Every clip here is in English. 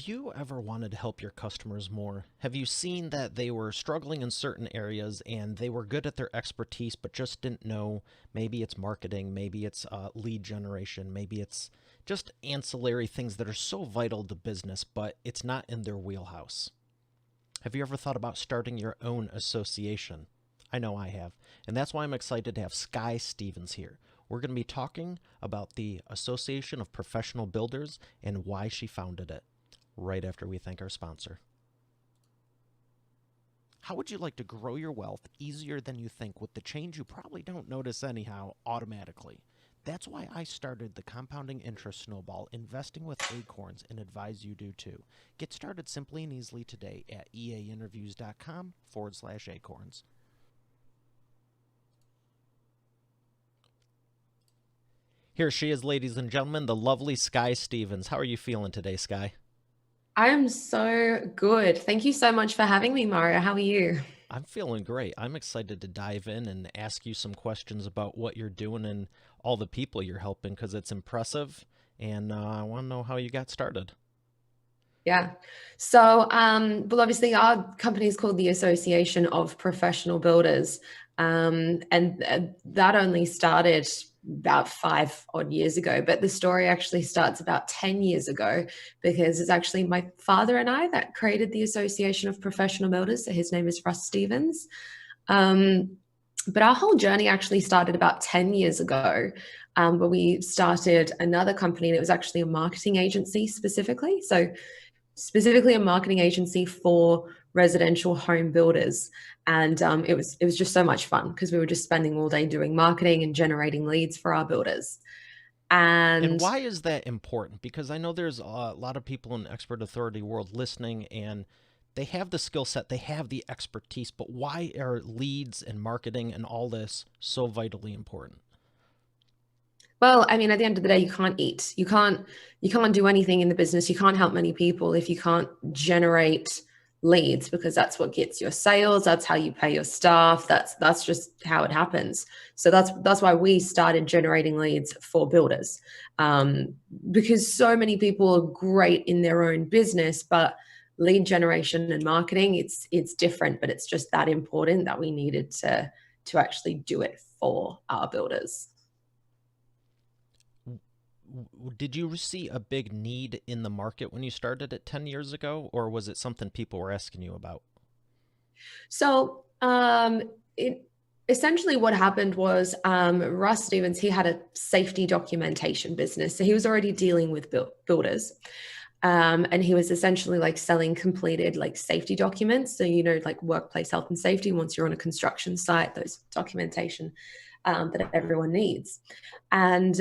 Have you ever wanted to help your customers more? Have you seen that they were struggling in certain areas and they were good at their expertise, but just didn't know? Maybe it's marketing, maybe it's lead generation, maybe it's just ancillary things that are so vital to business, but it's not in their wheelhouse. Have you ever thought about starting your own association? I know I have, and that's why I'm excited to have Skye Stevens here. We're going to be talking about the Association of Professional Builders and why she founded it, right after we thank our sponsor. How would you like to grow your wealth easier than you think with the change you probably don't notice anyhow automatically? That's why I started the Compounding Interest Snowball, investing with acorns, and advise you do too. Get started simply and easily today at eainterviews.com/acorns. Here she is, ladies and gentlemen, the lovely Skye Stevens. How are you feeling today, Skye? I'm so good. Thank you so much for having me, Mario. How are you? I'm feeling great. I'm excited to dive in and ask you some questions about what you're doing and all the people you're helping because it's impressive. And I want to know how you got started. Yeah. Well, obviously, our company is called the Association of Professional Builders. And that only started about 5 odd years ago. But the story actually starts about 10 years ago because it's actually my father and I that created the Association of Professional Builders. So his name is Russ Stevens. But our whole journey actually started about 10 years ago, where we started another company that was actually a marketing agency specifically. So specifically a marketing agency for residential home builders. And it was just so much fun because we were just spending all day doing marketing and generating leads for our builders. And And why is that important? Because I know there's a lot of people in the expert authority world listening and they have the skill set, they have the expertise, but why are leads and marketing and all this so vitally important? well, I mean, at the end of the day, you can't eat. You can't do anything in the business. You can't help many people if you can't generate leads because that's what gets your sales. That's how you pay your staff. That's just how it happens. So that's why we started generating leads for builders, um, because so many people are great in their own business, but lead generation and marketing, it's different, but it's just that important that we needed to actually do it for our builders. Did you see a big need in the market when you started it 10 years ago, or was it something people were asking you about? So it essentially what happened was Russ Stevens, he had a safety documentation business. So he was already dealing with builders. And he was essentially like selling completed like safety documents. So, like workplace health and safety, once you're on a construction site, those documentation that everyone needs. And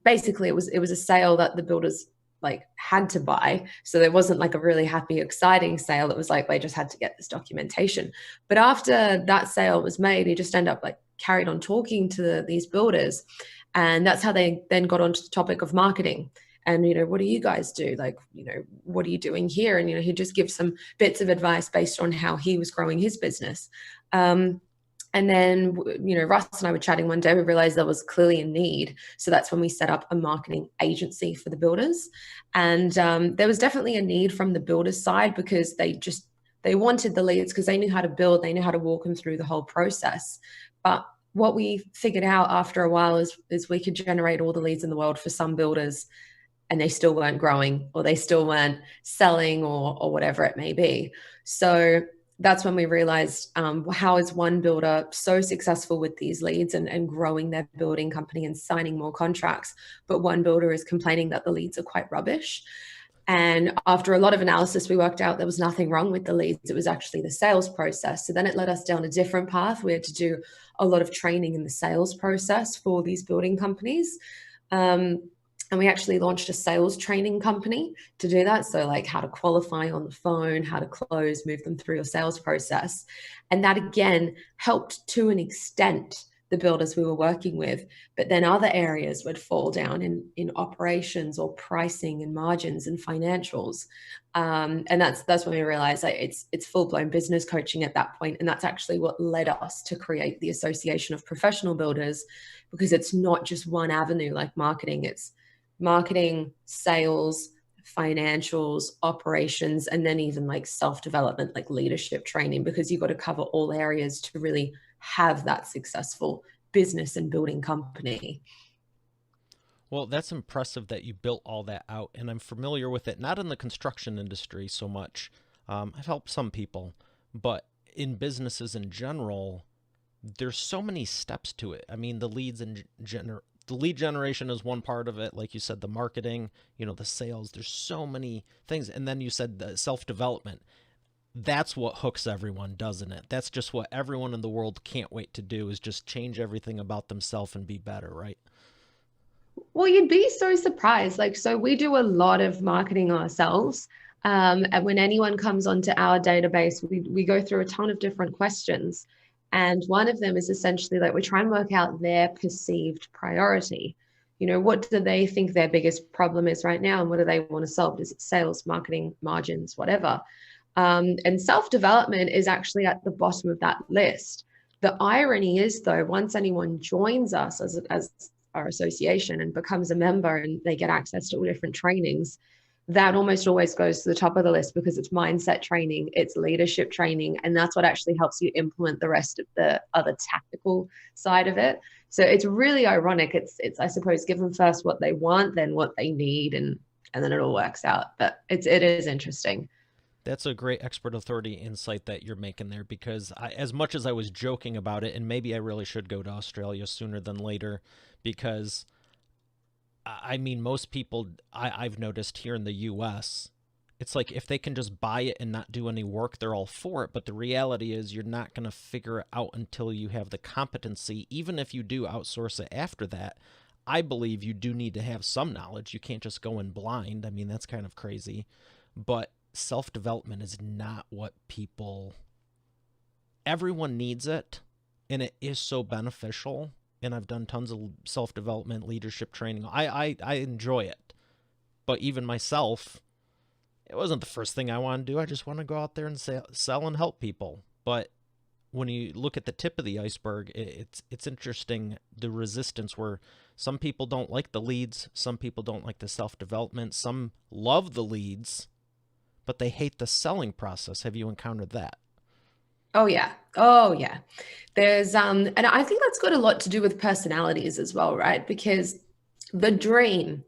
basically it was a sale that the builders like had to buy. So there wasn't like a really happy, exciting sale. It was like they just had to get this documentation. But after that sale was made, he just ended up like carried on talking to these builders. And that's how they then got onto the topic of marketing. And, what do you guys do? Like, what are you doing here? And, he'd just give some bits of advice based on how he was growing his business. And then, Russ and I were chatting one day. We realized there was clearly a need. So that's when we set up a marketing agency for the builders. And there was definitely a need from the builders side because they wanted the leads because they knew how to build, they knew how to walk them through the whole process. But what we figured out after a while is we could generate all the leads in the world for some builders and they still weren't growing or they still weren't selling or whatever it may be. So that's when we realized how is one builder so successful with these leads and growing their building company and signing more contracts, but one builder is complaining that the leads are quite rubbish. And after a lot of analysis, we worked out there was nothing wrong with the leads. It was actually the sales process. So then it led us down a different path. We had to do a lot of training in the sales process for these building companies. And we actually launched a sales training company to do that. So, like how to qualify on the phone, how to close, move them through your sales process. And that again helped to an extent the builders we were working with. But then other areas would fall down in operations or pricing and margins and financials. And that's when we realized that it's full-blown business coaching at that point. And that's actually what led us to create the Association of Professional Builders, because it's not just one avenue like marketing. It's marketing, sales, financials, operations, and then even like self-development, like leadership training, because you've got to cover all areas to really have that successful business and building company. Well, that's impressive that you built all that out, and I'm familiar with it, not in the construction industry so much. I've helped some people, but in businesses in general, there's so many steps to it. I mean, the lead generation is one part of it, like you said, the marketing, the sales. There's so many things, and then you said the self development. That's what hooks everyone, doesn't it? That's just what everyone in the world can't wait to do is just change everything about themselves and be better, right? Well, you'd be so surprised. Like, so we do a lot of marketing ourselves. And when anyone comes onto our database, we go through a ton of different questions. And one of them is essentially like we try and work out their perceived priority. What do they think their biggest problem is right now? And what do they want to solve? Is it sales, marketing, margins, whatever? And self-development is actually at the bottom of that list. The irony is, though, once anyone joins us as our association and becomes a member and they get access to all different trainings, that almost always goes to the top of the list because it's mindset training, it's leadership training, and that's what actually helps you implement the rest of the other tactical side of it. So it's really ironic. It's I suppose give them first what they want, then what they need, and then it all works out. But it is interesting. That's a great expert authority insight that you're making there because as much as I was joking about it, and maybe I really should go to Australia sooner than later, because I mean, most people I've noticed here in the US, it's like if they can just buy it and not do any work, they're all for it. But the reality is, you're not going to figure it out until you have the competency. Even if you do outsource it after that, I believe you do need to have some knowledge. You can't just go in blind. I mean, that's kind of crazy. But self development is not what people, everyone needs it, and it is so beneficial. And I've done tons of self development, leadership training. I enjoy it. But even myself, it wasn't the first thing I want to do. I just want to go out there and sell and help people. But when you look at the tip of the iceberg, it's interesting the resistance where some people don't like the leads, some people don't like the self development, some love the leads, but they hate the selling process. Have you encountered that? Oh yeah. Oh yeah. There's and I think that's got a lot to do with personalities as well, right? Because the dream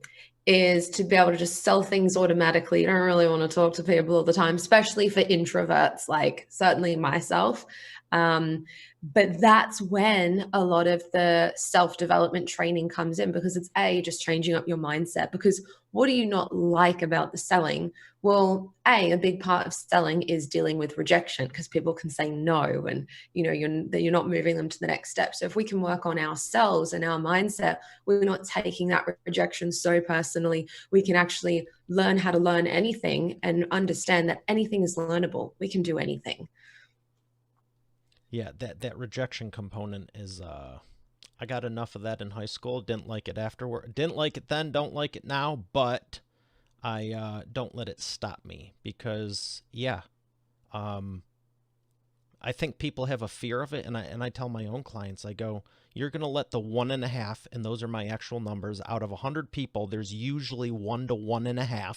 is to be able to just sell things automatically. You don't really want to talk to people all the time, especially for introverts, like certainly myself. But that's when a lot of the self-development training comes in because it's just changing up your mindset. Because what do you not like about the selling? Well, a big part of selling is dealing with rejection because people can say no, and you're not moving them to the next step. So if we can work on ourselves and our mindset, we're not taking that rejection so personally. We can actually learn how to learn anything and understand that anything is learnable. We can do anything. Yeah, that rejection component is I got enough of that in high school. Didn't like it afterward. Didn't like it then, don't like it now, but I don't let it stop me because yeah, um I think people have a fear of it, and I tell my own clients, I go, you're gonna let the 1.5, and those are my actual numbers, out of 100 people, there's usually 1 to 1.5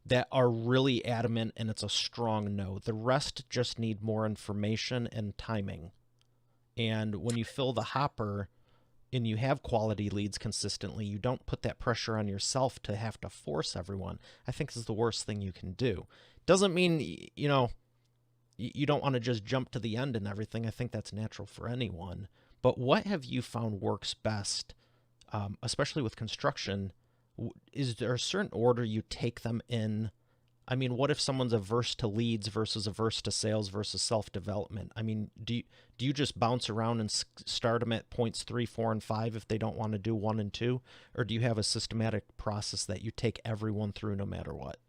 that are really adamant and it's a strong no. The rest just need more information and timing. And when you fill the hopper and you have quality leads consistently, you don't put that pressure on yourself to have to force everyone. I think this is the worst thing you can do. Doesn't mean, you don't want to just jump to the end and everything. I think that's natural for anyone. But what have you found works best, especially with construction? Is there a certain order you take them in? I mean, what if someone's averse to leads versus averse to sales versus self-development? I mean, do you just bounce around and start them at points 3, 4, and 5 if they don't want to do 1 and 2? Or do you have a systematic process that you take everyone through no matter what?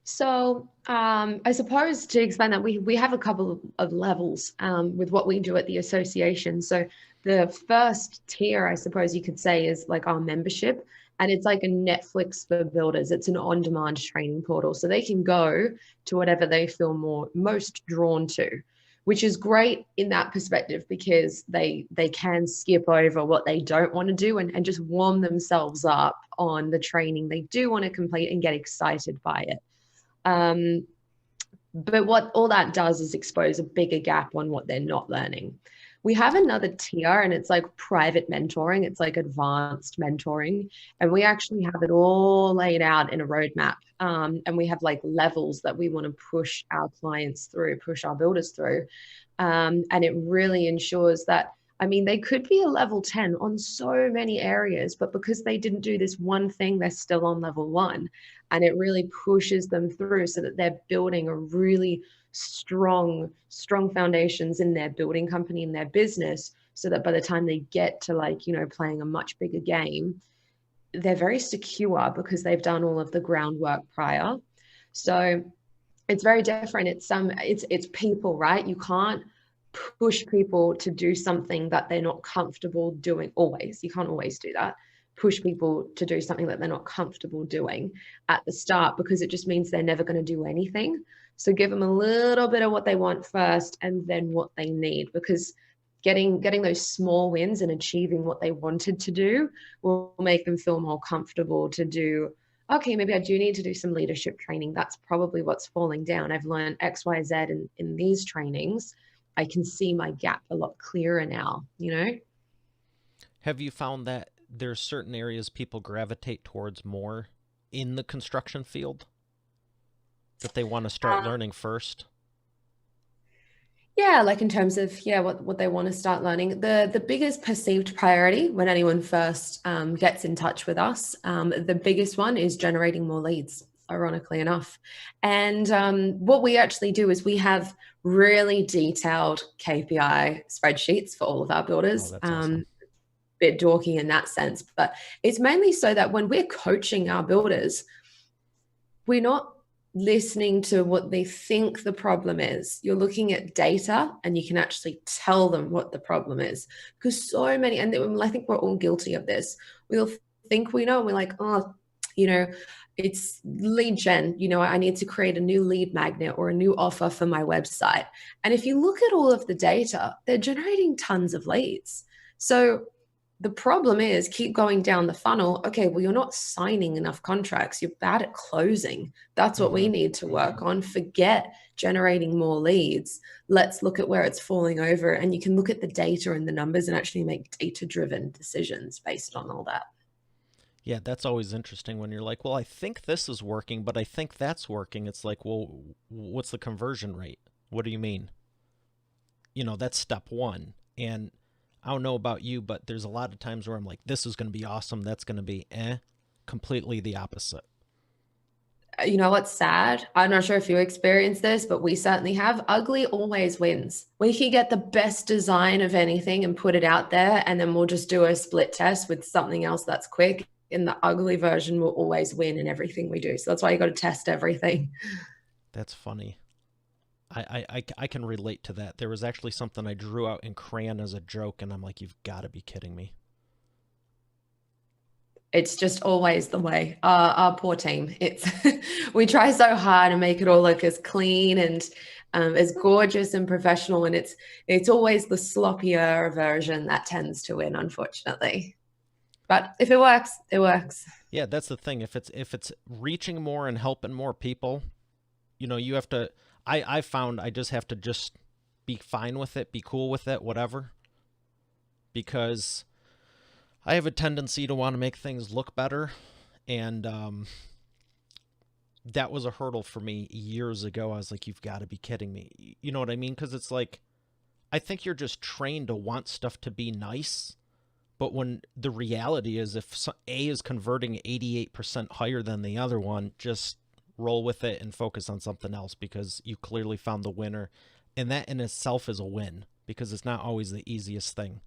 So I suppose to explain that we have a couple of levels with what we do at the association. So the first tier, I suppose you could say, is like our membership. And it's like a Netflix for builders. It's an on-demand training portal. So they can go to whatever they feel most drawn to. which is great in that perspective because they can skip over what they don't want to do and just warm themselves up on the training they do want to complete and get excited by it. But what all that does is expose a bigger gap on what they're not learning. We have another tier, and it's like private mentoring. It's like advanced mentoring. And we actually have it all laid out in a roadmap. And we have like levels that we want to push our clients through, push our builders through. And it really ensures that, I mean, they could be a level 10 on so many areas, but because they didn't do this one thing, they're still on level 1. And it really pushes them through so that they're building a really strong foundations in their building company, in their business, so that by the time they get to, like, you know, playing a much bigger game, they're very secure because they've done all of the groundwork prior. So it's very different. It's people, right? You can't push people to do something that they're not comfortable doing always. You can't always do that. Push people to do something that they're not comfortable doing at the start, because it just means they're never going to do anything. So give them a little bit of what they want first and then what they need, because getting those small wins and achieving what they wanted to do will make them feel more comfortable to do, okay, maybe I do need to do some leadership training. That's probably what's falling down. I've learned X, Y, Z in these trainings. I can see my gap a lot clearer now, you know? Have you found that there's certain areas people gravitate towards more in the construction field that they want to start learning first? Yeah, like in terms of, yeah, what they want to start learning. The biggest perceived priority when anyone first gets in touch with us, the biggest one is generating more leads, ironically enough. And what we actually do is we have really detailed KPI spreadsheets for all of our Oh, builders. that's awesome. Bit dorky in that sense, but it's mainly so that when we're coaching our builders, we're not listening to what they think the problem is. You're looking at data and you can actually tell them what the problem is. Because so many, and I think we're all guilty of this, we'll think we know, and we're like, oh, you know, it's lead gen, you know, I need to create a new lead magnet or a new offer for my website. And if you look at all of the data, they're generating tons of leads. So the problem is keep going down the funnel. Okay, well, you're not signing enough contracts. You're bad at closing. That's what we need to work on. Forget generating more leads. Let's look at where it's falling over. And you can look at the data and the numbers and actually make data-driven decisions based on all that. Yeah, that's always interesting when you're like, well, I think this is working, but I think that's working. It's like, well, what's the conversion rate? What do you mean? You know, that's step one. And I don't know about you, but there's a lot of times where I'm like, this is going to be awesome. That's going to be completely the opposite. You know what's sad? I'm not sure if you experience this, but we certainly have. Ugly always wins. We can get the best design of anything and put it out there, and then we'll just do a split test with something else that's quick. And the ugly version will always win in everything we do. So that's why you got to test everything. That's funny. I can relate to that. There was actually something I drew out in crayon as a joke, and I'm like, you've got to be kidding me. It's just always the way. Our poor team. It's we try so hard to make it all look as clean and as gorgeous and professional, and it's always the sloppier version that tends to win, unfortunately. But if it works, it works. Yeah, that's the thing. If it's reaching more and helping more people, you know, you have to. I found I just have to just be fine with it, be cool with it, whatever. Because I have a tendency to want to make things look better, and that was a hurdle for me years ago. I was like, you've got to be kidding me. You know what I mean? Because it's like, I think you're just trained to want stuff to be nice, but when the reality is if A is converting 88% higher than the other one, just roll with it and focus on something else because you clearly found the winner. And that in itself is a win because it's not always the easiest thing.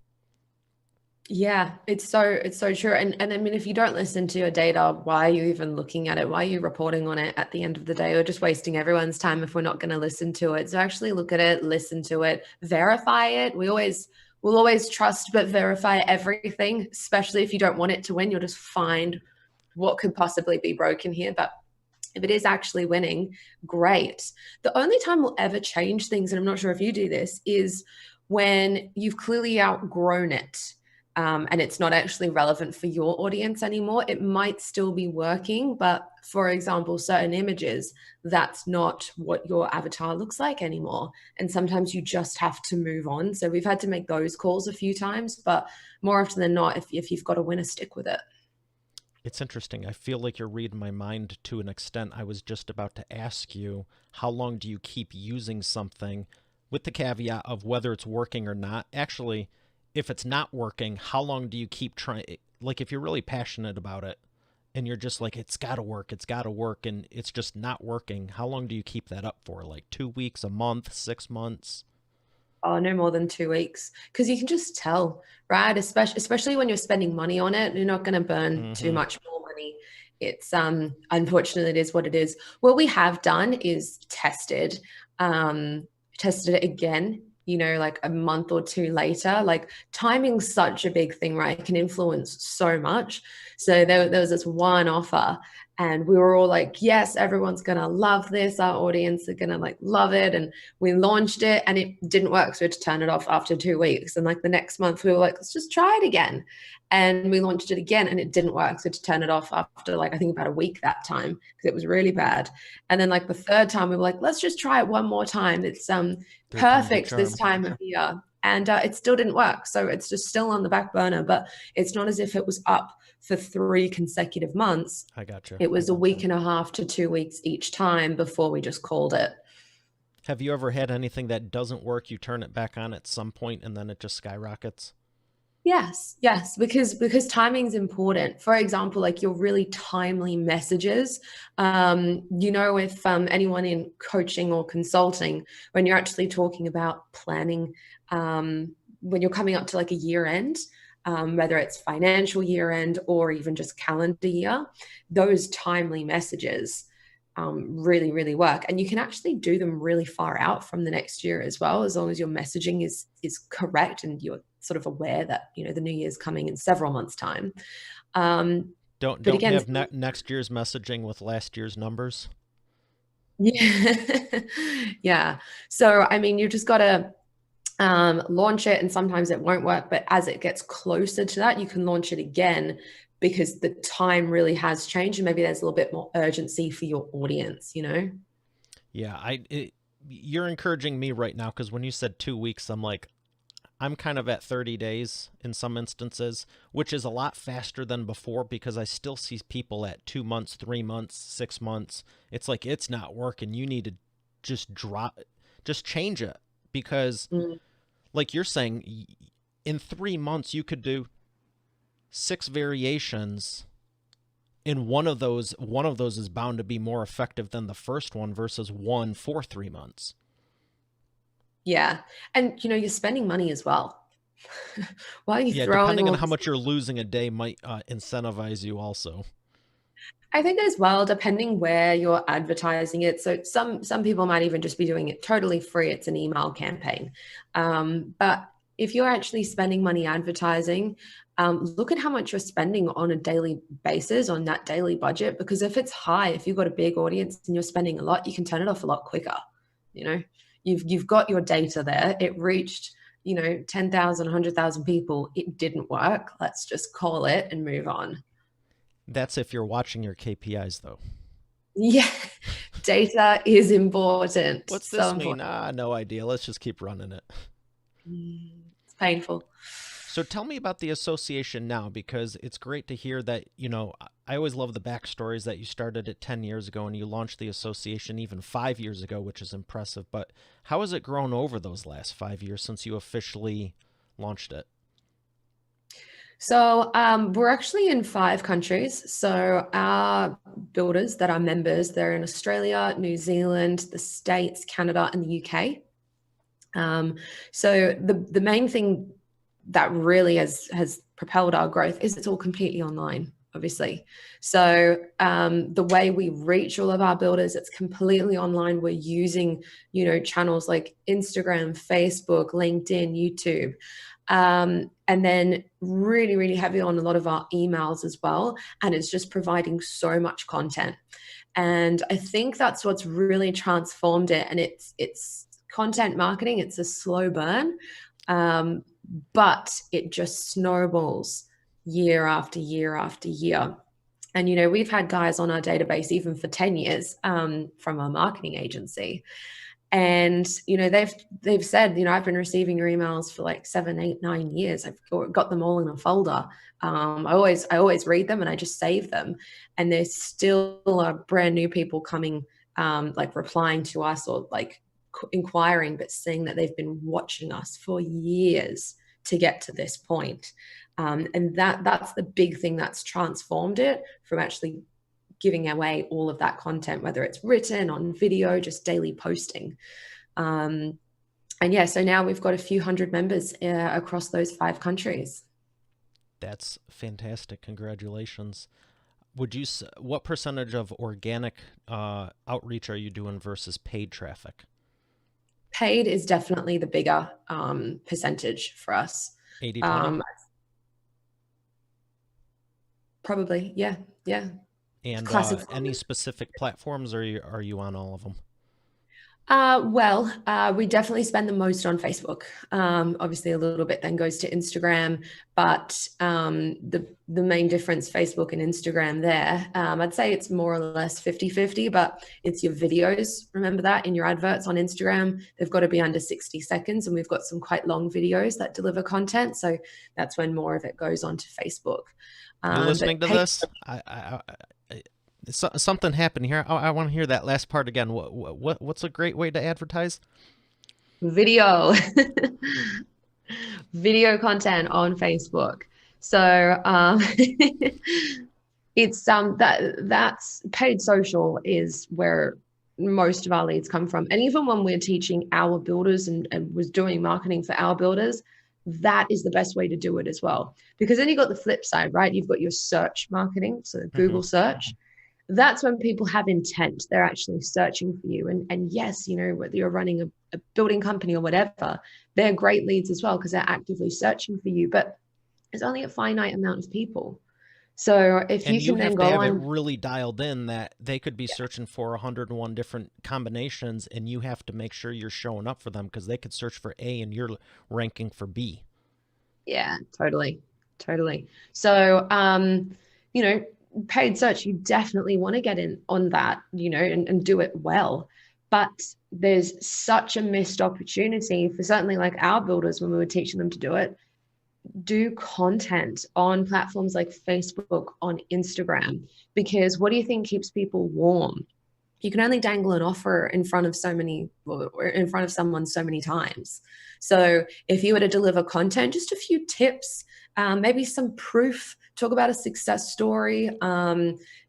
Yeah, it's so true. And I mean, if you don't listen to your data, why are you even looking at it? Why are you reporting on it at the end of the day? We're just wasting everyone's time if we're not going to listen to it. So actually look at it, listen to it, verify it. We'll always trust but verify everything, especially if you don't want it to win. You'll just find what could possibly be broken here. But If it is actually winning, great. The only time we'll ever change things, and I'm not sure if you do this, is when you've clearly outgrown it, and it's not actually relevant for your audience anymore. It might still be working, but for example, certain images, that's not what your avatar looks like anymore. And sometimes you just have to move on. So we've had to make those calls a few times, but more often than not, if you've got a winner, stick with it. It's interesting. I feel like you're reading my mind to an extent. I was just about to ask you, how long do you keep using something with the caveat of whether it's working or not? Actually, if it's not working, how long do you keep trying? Like, if you're really passionate about it and you're just like, it's got to work, and it's just not working, how long do you keep that up for? Like 2 weeks, a month, 6 months? Oh, no more than 2 weeks, because you can just tell, right? Especially when you're spending money on it, you're not going to burn too Mm-hmm. much more money. It's unfortunately it is what it is. What we have done is tested it again, like a month or two later. Like timing's such a big thing, right? It can influence so much. So there was this one offer, and we were all like, yes, everyone's gonna love this. Our audience are gonna like love it. And we launched it and it didn't work. So we had to turn it off after 2 weeks. And like the next month, we were like, let's just try it again. And we launched it again and it didn't work. So we had to turn it off after like, I think about a week that time because it was really bad. And then like the third time, we were like, let's just try it one more time. It's Third time's the perfect this charm. time of year. And it still didn't work. So it's just still on the back burner, but it's not as if it was up for 3 consecutive months. I gotcha. It was a week and a half to 2 weeks each time before we just called it. Have you ever had anything that doesn't work, you turn it back on at some point, and then it just skyrockets? Yes, because timing is important. For example, like your really timely messages. If anyone in coaching or consulting, when you're actually talking about planning, when you're coming up to like a year end, whether it's financial year end or even just calendar year, those timely messages really, really work. And you can actually do them really far out from the next year as well, as long as your messaging is correct and you're sort of aware that the new year's coming in several months' time. Don't But don't again, have next year's messaging with last year's numbers. yeah, yeah. So I mean, you just got to launch it, and sometimes it won't work. But as it gets closer to that, you can launch it again because the time really has changed, and maybe there's a little bit more urgency for your audience. Yeah, you're encouraging me right now because when you said 2 weeks, I'm kind of at 30 days in some instances, which is a lot faster than before because I still see people at 2 months, 3 months, 6 months. It's like it's not working. You need to just change it because, Mm. like you're saying, in 3 months you could do 6 variations. In one of those is bound to be more effective than the first one versus one for 3 months. Yeah. And you're spending money as well. Why are you Yeah, throwing depending on all how this? much you're losing a day might incentivize you also. I think as well, depending where you're advertising it. So some people might even just be doing it totally free. It's an email campaign. But if you're actually spending money advertising, look at how much you're spending on a daily basis on that daily budget. Because if it's high, if you've got a big audience and you're spending a lot, you can turn it off a lot quicker. You know, you've got your data there. It reached 10,000, 100,000 people. It didn't work. Let's just call it and move on. That's if you're watching your KPIs, though. Yeah, data is important. What's So this mean? important. No idea. Let's just keep running it. It's painful. So tell me about the association now, because it's great to hear that, I always love the backstories that you started it 10 years ago and you launched the association even 5 years ago, which is impressive. But how has it grown over those last 5 years since you officially launched it? So we're actually in 5 countries. So our builders that are members, they're in Australia, New Zealand, the States, Canada, and the UK. So the main thing that really has propelled our growth is it's all completely online, obviously. So the way we reach all of our builders, it's completely online. We're using channels like Instagram, Facebook, LinkedIn, YouTube, and then really, really heavy on a lot of our emails as well. And it's just providing so much content. And I think that's what's really transformed it. And it's content marketing. It's a slow burn, but it just snowballs year after year after year. And we've had guys on our database even for 10 years, from our marketing agency. And they've said, I've been receiving your emails for like 7, 8, 9 years. I've got them all in a folder. I always read them and I just save them. And there's still brand new people coming, like replying to us or like inquiring, but saying that they've been watching us for years to get to this point. And that's the big thing that's transformed it from actually giving away all of that content, whether it's written, on video, just daily posting. And yeah, so now we've got a few hundred members across those 5 countries. That's fantastic. Congratulations. What percentage of organic outreach are you doing versus paid traffic? Paid is definitely the bigger percentage for us. 80/20? Probably, yeah. And Classic. any specific platforms, or are you on all of them? We definitely spend the most on Facebook. Obviously, a little bit then goes to Instagram, but the main difference, Facebook and Instagram there, I'd say it's more or less 50-50, but it's your videos. Remember that in your adverts on Instagram, they've got to be under 60 seconds, and we've got some quite long videos that deliver content. So that's when more of it goes onto Facebook. You listening to this? Something happened here. I want to hear that last part again. What's a great way to advertise? Video. Video content on Facebook. So it's that's paid social is where most of our leads come from. And even when we're teaching our builders and was doing marketing for our builders, that is the best way to do it as well. Because then you've got the flip side, right? You've got your search marketing, so Google search. That's when people have intent. They're actually searching for you. And yes, whether you're running a building company or whatever, they're great leads as well because they're actively searching for you. But there's only a finite amount of people. So if you can then go on, and you have to have it really dialed in that they could be searching for 101 different combinations, and you have to make sure you're showing up for them because they could search for A and you're ranking for B. Yeah, totally. So, paid search, you definitely want to get in on that, and do it well. But there's such a missed opportunity for certainly like our builders when we were teaching them to do it. Do content on platforms like Facebook, on Instagram, because what do you think keeps people warm? You can only dangle an offer in front of someone so many times. So if you were to deliver content, just a few tips, maybe some proof, talk about a success story,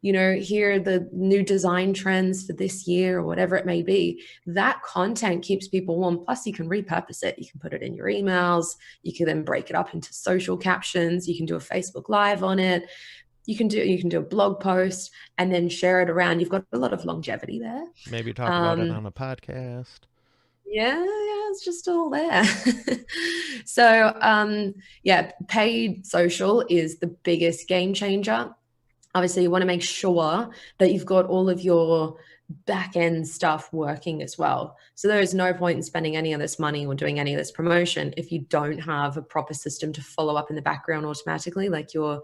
here are the new design trends for this year or whatever it may be. That content keeps people warm. Plus you can repurpose it. You can put it in your emails. You can then break it up into social captions. You can do a Facebook Live on it. You can do a blog post and then share it around. You've got a lot of longevity there. Maybe talk about it on a podcast. Yeah, it's just all there. So, paid social is the biggest game changer. Obviously, you want to make sure that you've got all of your back end stuff working as well. So there is no point in spending any of this money or doing any of this promotion if you don't have a proper system to follow up in the background automatically, like your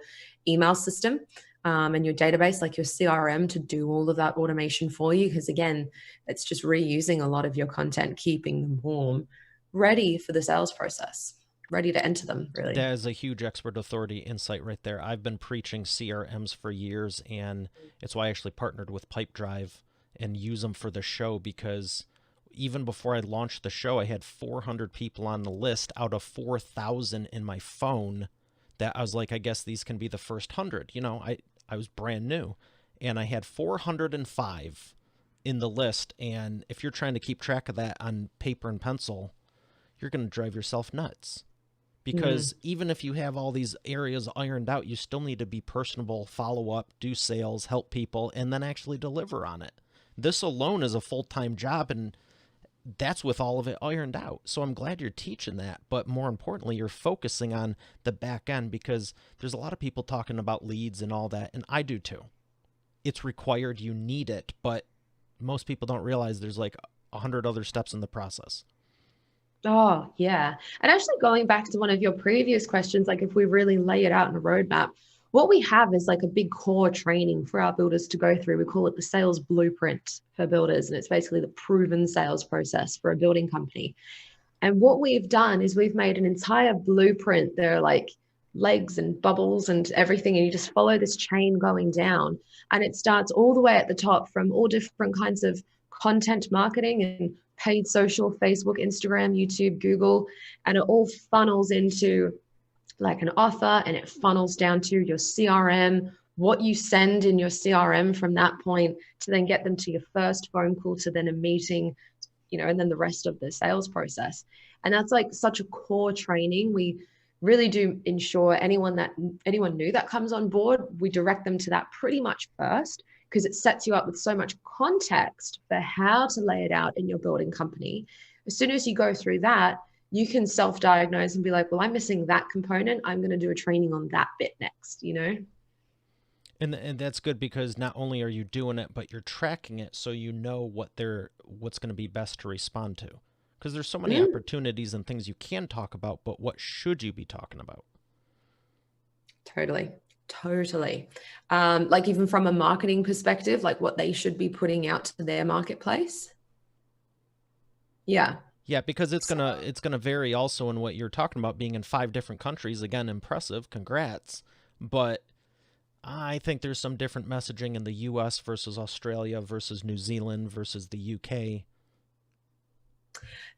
email system and your database, like your CRM, to do all of that automation for you. Because again, it's just reusing a lot of your content, keeping them warm, ready for the sales process, ready to enter them, really. That is a huge expert authority insight right there. I've been preaching CRMs for years, and it's why I actually partnered with Pipedrive and use them for the show, because even before I launched the show, I had 400 people on the list out of 4,000 in my phone that I was like, I guess these can be the first 100. I was brand new, and I had 405 in the list. And if you're trying to keep track of that on paper and pencil, you're going to drive yourself nuts. Because even if you have all these areas ironed out, you still need to be personable, follow up, do sales, help people, and then actually deliver on it. This alone is a full-time job, and that's with all of it ironed out. So I'm glad you're teaching that, but more importantly, you're focusing on the back end, because there's a lot of people talking about leads and all that, and I do too. it's required, you need it, but most people don't realize there's like 100 other steps in the process. Oh, yeah. And actually, going back to one of your previous questions, like if we really lay it out in a roadmap, what we have is like a big core training for our builders to go through. We call it the sales blueprint for builders. And it's basically the proven sales process for a building company. And what we've done is we've made an entire blueprint. There are like legs and bubbles and everything. And you just follow this chain going down. And it starts all the way at the top from all different kinds of content marketing and paid social, Facebook, Instagram, YouTube, Google. And it all funnels into like an offer, and it funnels down to your CRM, what you send in your CRM from that point to then get them to your first phone call, to then a meeting, and then the rest of the sales process. And that's like such a core training. We really do ensure anyone new that comes on board, we direct them to that pretty much first, because it sets you up with so much context for how to lay it out in your building company. As soon as you go through that, you can self-diagnose and be like, well, I'm missing that component. I'm going to do a training on that bit next, And that's good, because not only are you doing it, but you're tracking it, so you know what's going to be best to respond to. Because there's so many opportunities and things you can talk about, but what should you be talking about? Totally. Like even from a marketing perspective, like what they should be putting out to their marketplace. Yeah. Yeah, because it's gonna vary also in what you're talking about, being in 5 different countries. Again, impressive, congrats. But I think there's some different messaging in the US versus Australia versus New Zealand versus the UK.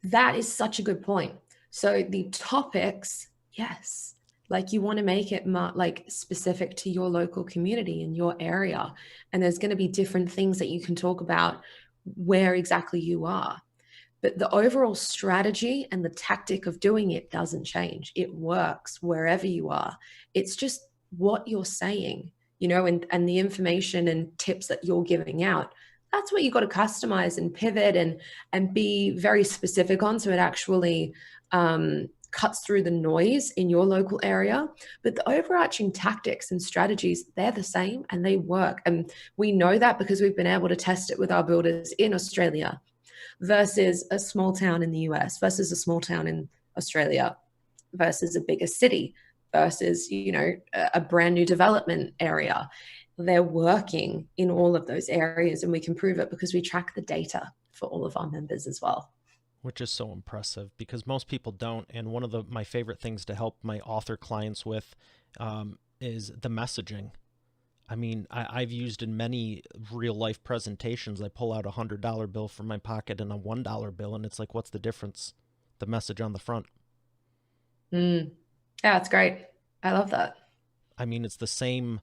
That is such a good point. So the topics, yes, like you want to make it like specific to your local community and your area. And there's going to be different things that you can talk about where exactly you are. But the overall strategy and the tactic of doing it doesn't change. It works wherever you are. It's just what you're saying, and the information and tips that you're giving out. That's what you got to customize and pivot and be very specific on, so it actually cuts through the noise in your local area. But the overarching tactics and strategies, they're the same and they work. And we know that because we've been able to test it with our builders in Australia versus a small town in the US versus a small town in Australia versus a bigger city versus, a brand new development area. They're working in all of those areas, and we can prove it because we track the data for all of our members as well. Which is so impressive, because most people don't. And one of my favorite things to help my author clients with is the messaging. I mean, I've used in many real life presentations, I pull out $100 bill from my pocket and a $1 bill, and it's like, what's the difference? The message on the front. Yeah, that's great. I love that. I mean, it's the same.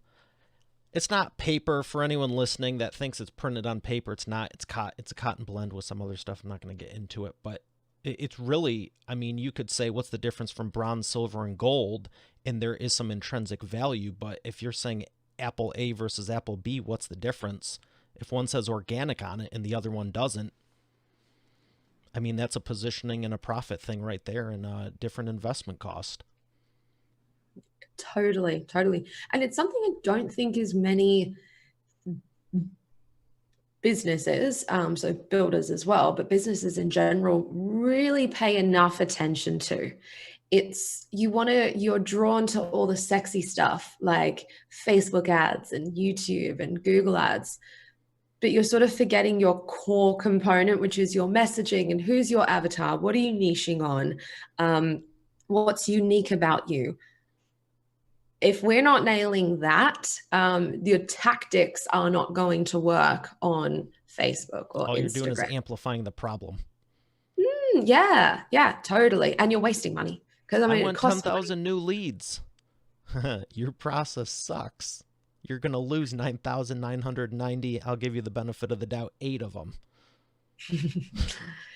It's not paper, for anyone listening that thinks it's printed on paper. It's not. It's a cotton blend with some other stuff. I'm not going to get into it, but it's really, I mean, you could say, what's the difference from bronze, silver, and gold? And there is some intrinsic value, but if you're saying apple A versus apple B, what's the difference? If one says organic on it and the other one doesn't, I mean, that's a positioning and a profit thing right there, and a different investment cost. Totally. And it's something I don't think as many businesses, so builders as well, but businesses in general really pay enough attention to. You're drawn to all the sexy stuff like Facebook ads and YouTube and Google ads, but you're sort of forgetting your core component, which is your messaging and who's your avatar, what are you niching on, what's unique about you. If we're not nailing that, your tactics are not going to work on Facebook or Instagram. All you're doing is amplifying the problem. Yeah, totally. And you're wasting money. Because I want 10,000 new leads. Your process sucks. You're going to lose 9,990. I'll give you the benefit of the doubt, 8 of them.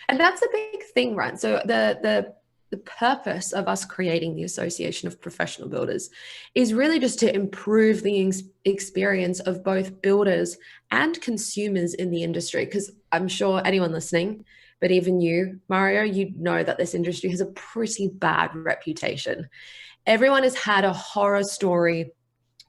And that's a big thing, right? So the purpose of us creating the Association of Professional Builders is really just to improve the experience of both builders and consumers in the industry. Because I'm sure anyone listening, but even you, Mario, you know that this industry has a pretty bad reputation. Everyone has had a horror story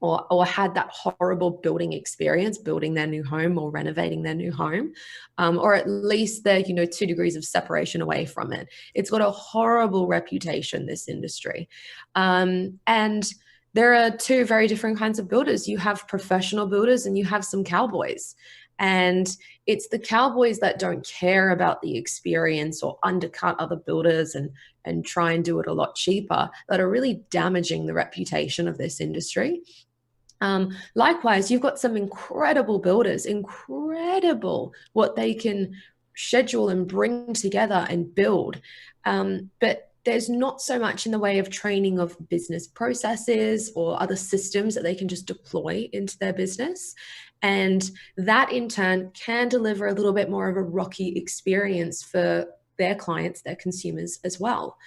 or had that horrible building experience, building their new home or renovating their new home, or at least they're 2 degrees of separation away from it. It's got a horrible reputation, this industry, and there are two very different kinds of builders. You have professional builders and you have some cowboys. And it's the cowboys that don't care about the experience or undercut other builders and try and do it a lot cheaper that are really damaging the reputation of this industry. Likewise, you've got some incredible builders, incredible what they can schedule and bring together and build. But there's not so much in the way of training of business processes or other systems that they can just deploy into their business. And that in turn can deliver a little bit more of a rocky experience for their clients, their consumers as well.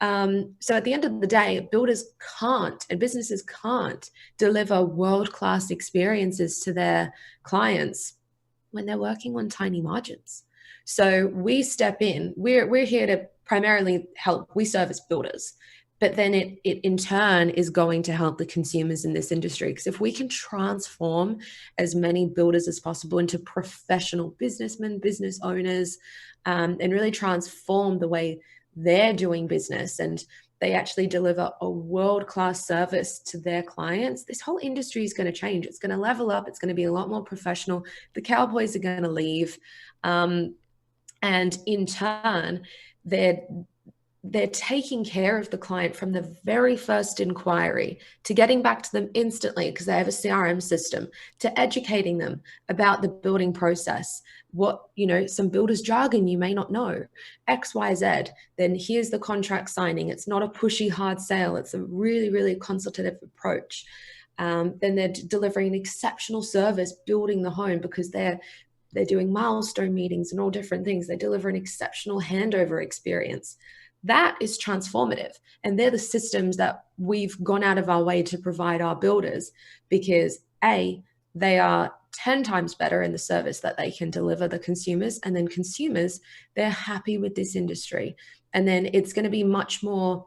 So at the end of the day, builders can't and businesses can't deliver world-class experiences to their clients when they're working on tiny margins. So we step in. We're here to primarily help. We service builders, but then it in turn is going to help the consumers in this industry. Because if we can transform as many builders as possible into professional businessmen, business owners, and really transform the way they're doing business and they actually deliver a world-class service to their clients, this whole industry is going to change. It's going to level up. It's going to be a lot more professional. The cowboys are going to leave. And in turn, they're taking care of the client from the very first inquiry to getting back to them instantly because they have a CRM system, to educating them about the building process, what, some builder's jargon you may not know, X, Y, Z. Then here's the contract signing. It's not a pushy hard sale. It's a really, really consultative approach. Then they're delivering an exceptional service, building the home because they're doing milestone meetings and all different things. They deliver an exceptional handover experience. That is transformative. And they're the systems that we've gone out of our way to provide our builders because A, they are 10 times better in the service that they can deliver the consumers. And then consumers, they're happy with this industry. And then it's going to be much more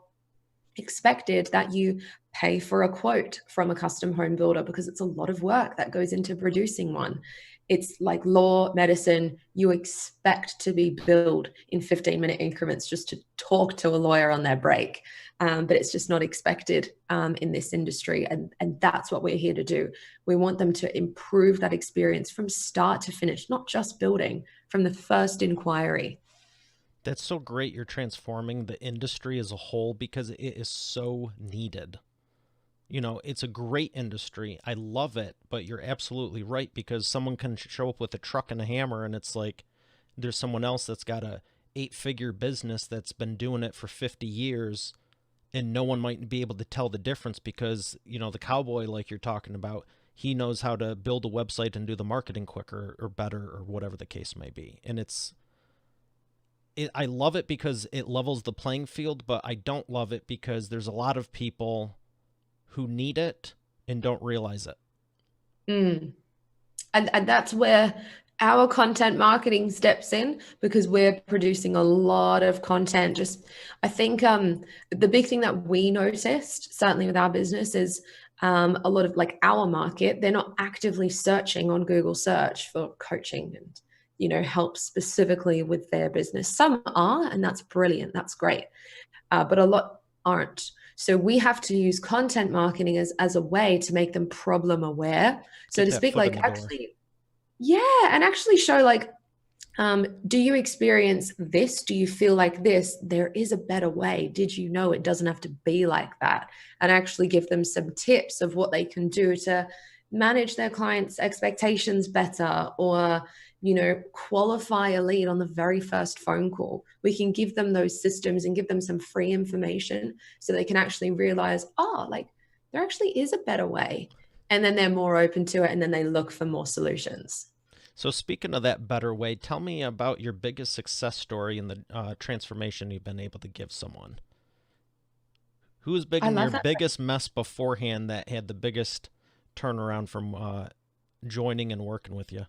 expected that you pay for a quote from a custom home builder because it's a lot of work that goes into producing one. It's like law, medicine, you expect to be billed in 15-minute increments just to talk to a lawyer on their break. But it's just not expected in this industry. And that's what we're here to do. We want them to improve that experience from start to finish, not just building, from the first inquiry. That's so great you're transforming the industry as a whole because it is so needed. It's a great industry. I love it, but you're absolutely right because someone can show up with a truck and a hammer and it's like there's someone else that's got a 8-figure business that's been doing it for 50 years and no one might be able to tell the difference because, the cowboy like you're talking about, he knows how to build a website and do the marketing quicker or better or whatever the case may be. And I love it because it levels the playing field, but I don't love it because there's a lot of people who need it and don't realize it. And that's where our content marketing steps in because we're producing a lot of content. I think the big thing that we noticed, certainly with our business, is a lot of like our market, they're not actively searching on Google search for coaching and help specifically with their business. Some are, and that's brilliant. That's great. But a lot aren't. So we have to use content marketing as a way to make them problem aware. So to speak, like actually, and actually show like, do you experience this? Do you feel like this? There is a better way. Did you know it doesn't have to be like that? And actually give them some tips of what they can do to manage their clients' expectations better or qualify a lead on the very first phone call. We can give them those systems and give them some free information so they can actually realize, there actually is a better way. And then they're more open to it and then they look for more solutions. So speaking of that better way, tell me about your biggest success story in the transformation you've been able to give someone. Who's big in your biggest mess beforehand that had the biggest turnaround from joining and working with you?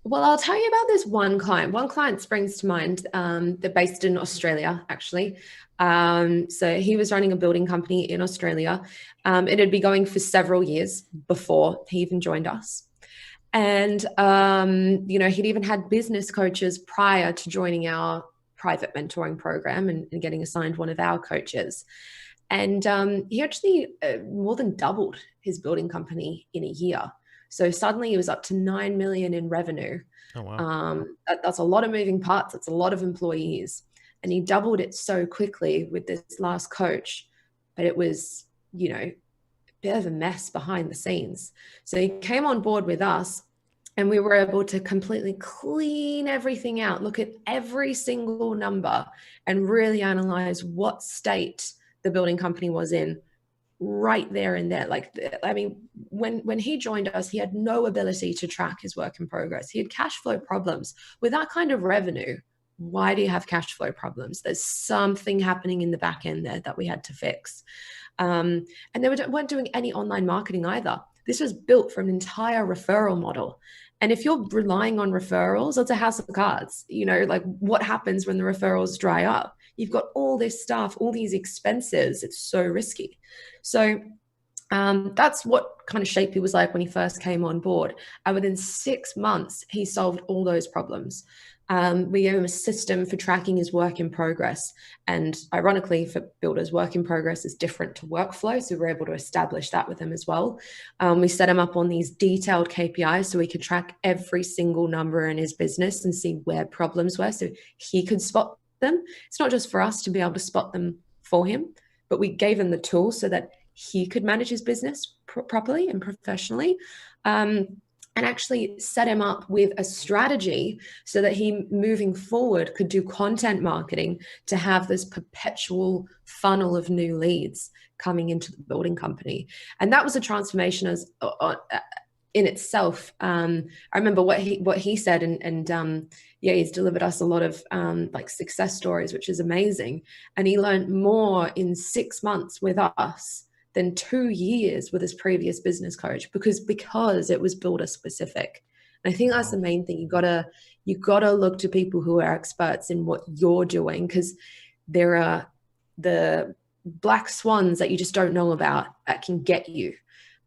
Well, I'll tell you about this one client. One client springs to mind. They're based in Australia, actually. So he was running a building company in Australia. It had been going for several years before he even joined us. And, he'd even had business coaches prior to joining our private mentoring program and getting assigned one of our coaches. And he actually more than doubled his building company in a year. So suddenly he was up to 9 million in revenue. Oh, wow. That's a lot of moving parts. It's a lot of employees. And he doubled it so quickly with this last coach, but it was, a bit of a mess behind the scenes. So he came on board with us and we were able to completely clean everything out, look at every single number and really analyze what state the building company was in right there and there. Like, I mean, when he joined us, he had no ability to track his work in progress. He had cash flow problems. With that kind of revenue, why do you have cash flow problems? There's something happening in the back end there that we had to fix. And they weren't doing any online marketing either. This was built from an entire referral model. And if you're relying on referrals, it's a house of cards. Like what happens when the referrals dry up? You've got all this stuff, all these expenses. It's so risky. So that's what kind of shape he was like when he first came on board. And within 6 months, he solved all those problems. We gave him a system for tracking his work in progress. And ironically, for builders, work in progress is different to workflow. So we're able to establish that with him as well. We set him up on these detailed KPIs so we could track every single number in his business and see where problems were so he could spot them. It's not just for us to be able to spot them for him, but we gave him the tools so that he could manage his business properly and professionally. And actually set him up with a strategy so that he, moving forward, could do content marketing to have this perpetual funnel of new leads coming into the building company. And that was a transformation in itself. I remember what he said, and he's delivered us a lot of like success stories, which is amazing. And he learned more in 6 months with us than 2 years with his previous business coach because it was builder specific. And I think that's the main thing. You gotta look to people who are experts in what you're doing, because there are the black swans that you just don't know about that can get you.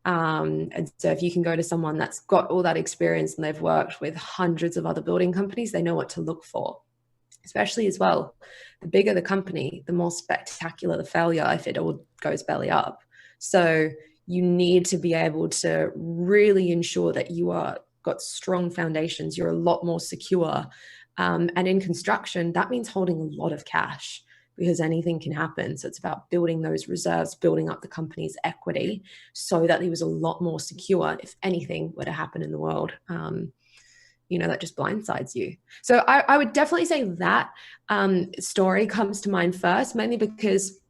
And so if you can go to someone that's got all that experience and they've worked with hundreds of other building companies, they know what to look for. Especially as well, the bigger the company, the more spectacular the failure if it all goes belly up. So you need to be able to really ensure that you are got strong foundations. You're a lot more secure. And in construction, that means holding a lot of cash because anything can happen. So it's about building those reserves, building up the company's equity so that he was a lot more secure if anything were to happen in the world. That just blindsides you. So I would definitely say that story comes to mind first, mainly because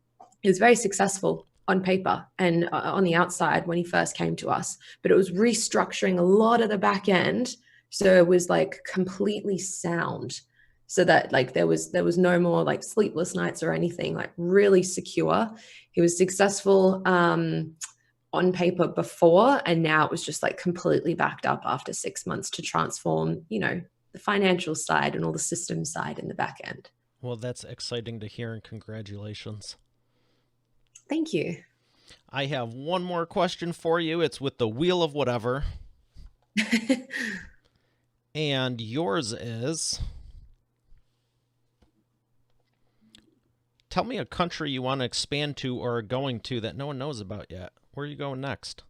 he was very successful on paper and on the outside when he first came to us, but it was restructuring a lot of the back end. So it was like completely sound so that like there was no more like sleepless nights or anything, like really secure. He was successful on paper before, and now it was just like completely backed up after 6 months to transform, the financial side and all the system side in the back end. Well, that's exciting to hear, and congratulations. Thank you. I have one more question for you. It's with the wheel of whatever. And yours is, tell me a country you want to expand to or are going to that no one knows about yet. Where are you going next?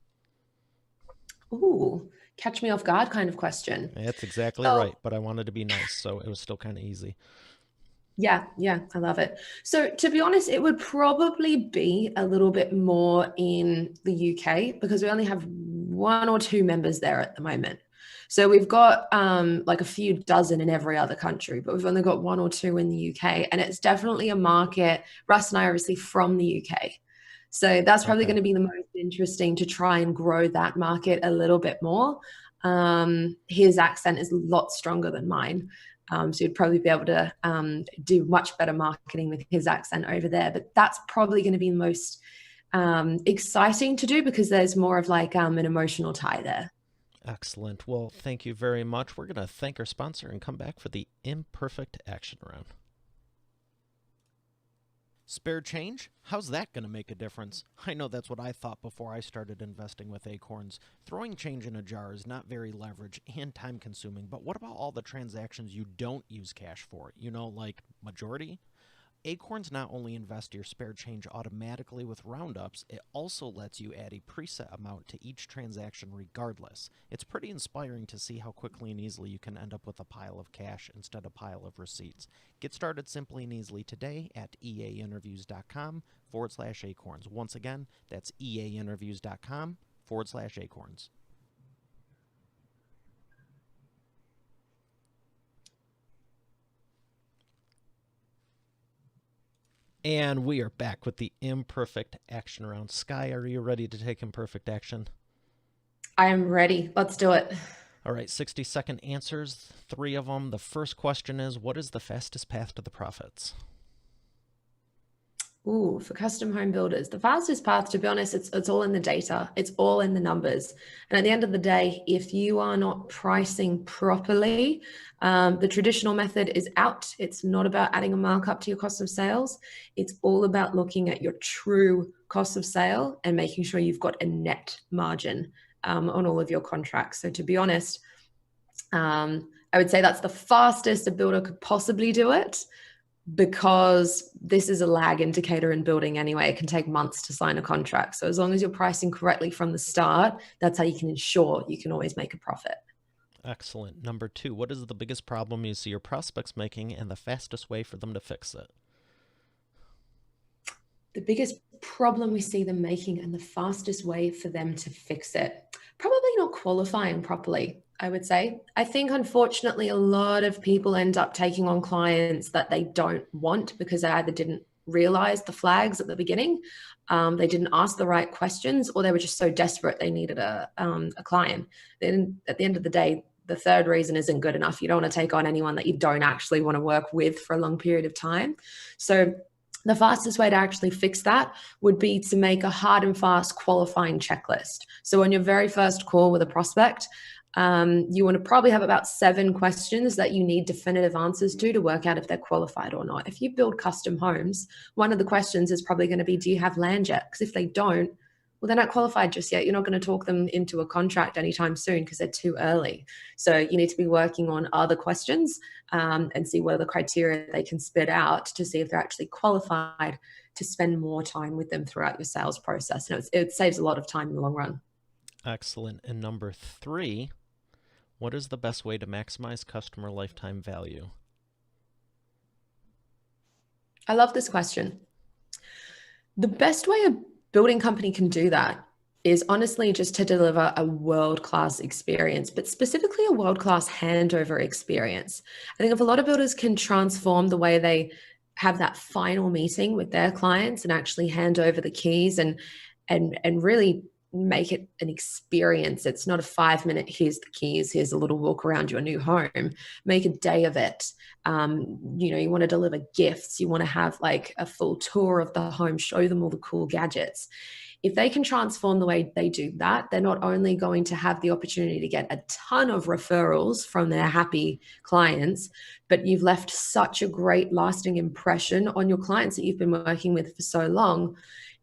Ooh, catch me off guard kind of question. That's exactly right, but I wanted to be nice, so it was still kind of easy. Yeah, I love it. So to be honest, it would probably be a little bit more in the UK because we only have 1 or 2 members there at the moment. So we've got like a few dozen in every other country, but we've only got 1 or 2 in the UK. And it's definitely a market. Russ and I are obviously from the UK. So that's probably going to be the most interesting to try and grow that market a little bit more. His accent is a lot stronger than mine. So you'd probably be able to do much better marketing with his accent over there. But that's probably going to be the most exciting to do because there's more of like an emotional tie there. Excellent. Well, thank you very much. We're going to thank our sponsor and come back for the Imperfect Action round. Spare change? How's that going to make a difference? I know that's what I thought before I started investing with Acorns. Throwing change in a jar is not very leverage and time consuming, but what about all the transactions you don't use cash for? Like majority? Acorns not only invest your spare change automatically with roundups, it also lets you add a preset amount to each transaction regardless. It's pretty inspiring to see how quickly and easily you can end up with a pile of cash instead of a pile of receipts. Get started simply and easily today at eainterviews.com/acorns. Once again, that's eainterviews.com/acorns. And we are back with the Imperfect Action round. Skye, are you ready to take Imperfect Action? I am ready. Let's do it. All right, 60-second answers, 3 of them. The first question is, what is the fastest path to the profits? Ooh, for custom home builders, the fastest path, to be honest, it's all in the data. It's all in the numbers. And at the end of the day, if you are not pricing properly, the traditional method is out. It's not about adding a markup to your cost of sales. It's all about looking at your true cost of sale and making sure you've got a net margin on all of your contracts. So to be honest, I would say that's the fastest a builder could possibly do it, because this is a lag indicator in building anyway. It can take months to sign a contract. So as long as you're pricing correctly from the start, that's how you can ensure you can always make a profit. Excellent. Number 2, what is the biggest problem you see your prospects making and the fastest way for them to fix it? The biggest problem we see them making and the fastest way for them to fix it, probably not qualifying properly, I would say. I think, unfortunately, a lot of people end up taking on clients that they don't want because they either didn't realize the flags at the beginning, they didn't ask the right questions, or they were just so desperate they needed a client. Then at the end of the day, the third reason isn't good enough. You don't want to take on anyone that you don't actually want to work with for a long period of time. So the fastest way to actually fix that would be to make a hard and fast qualifying checklist. So on your very first call with a prospect, you want to probably have about 7 questions that you need definitive answers to work out if they're qualified or not. If you build custom homes, one of the questions is probably going to be, do you have land yet? Because if they don't, well, they're not qualified just yet. You're not going to talk them into a contract anytime soon because they're too early. So you need to be working on other questions and see what are the criteria they can spit out to see if they're actually qualified to spend more time with them throughout your sales process. And it saves a lot of time in the long run. Excellent. And number 3, what is the best way to maximize customer lifetime value? I love this question. The best way a building company can do that is honestly just to deliver a world-class experience, but specifically a world-class handover experience. I think if a lot of builders can transform the way they have that final meeting with their clients and actually hand over the keys and really make it an experience. It's not a 5-minute, here's the keys, here's a little walk around your new home. Make a day of it. You want to deliver gifts. You want to have like a full tour of the home, show them all the cool gadgets. If they can transform the way they do that, they're not only going to have the opportunity to get a ton of referrals from their happy clients, but you've left such a great lasting impression on your clients that you've been working with for so long.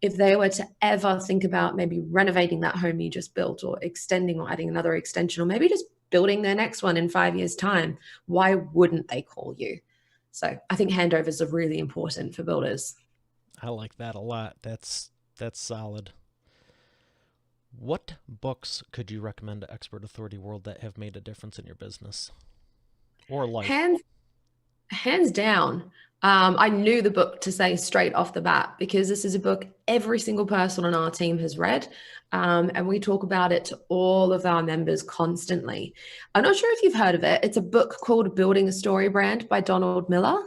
If they were to ever think about maybe renovating that home you just built, or extending or adding another extension, or maybe just building their next one in 5 years' time, why wouldn't they call you? So I think handovers are really important for builders. I like that a lot. That's solid. What books could you recommend to Expert Authority World that have made a difference in your business or life? Hands down. I knew the book to say straight off the bat, because this is a book every single person on our team has read. And we talk about it to all of our members constantly. I'm not sure if you've heard of it. It's a book called Building a Story Brand by Donald Miller.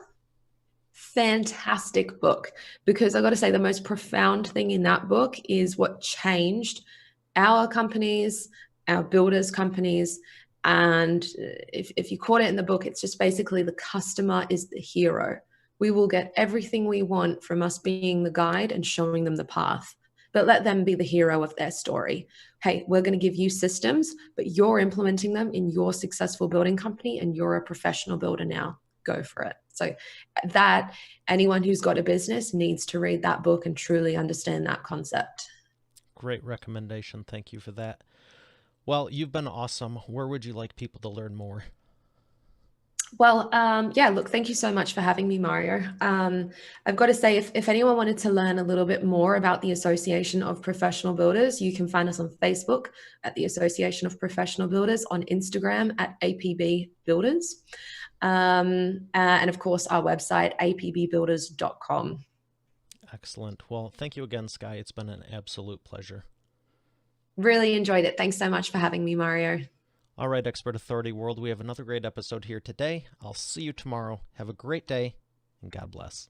Fantastic book, because I got to say the most profound thing in that book is what changed our companies, our builders' companies. And if you caught it in the book, it's just basically the customer is the hero. We will get everything we want from us being the guide and showing them the path. but let them be the hero of their story. Hey, we're going to give you systems, but you're implementing them in your successful building company and you're a professional builder now. Go for it. So that anyone who's got a business needs to read that book and truly understand that concept. Great recommendation. Thank you for that. Well, you've been awesome. Where would you like people to learn more? Well, yeah, look, thank you so much for having me, Mario. I've got to say, if anyone wanted to learn a little bit more about the Association of Professional Builders, you can find us on Facebook at the Association of Professional Builders, on Instagram at APB Builders, and of course, our website, apbbuilders.com. Excellent. Well, thank you again, Skye. It's been an absolute pleasure. Really enjoyed it. Thanks so much for having me, Mario. All right, Expert Authority World, we have another great episode here today. I'll see you tomorrow. Have a great day, and God bless.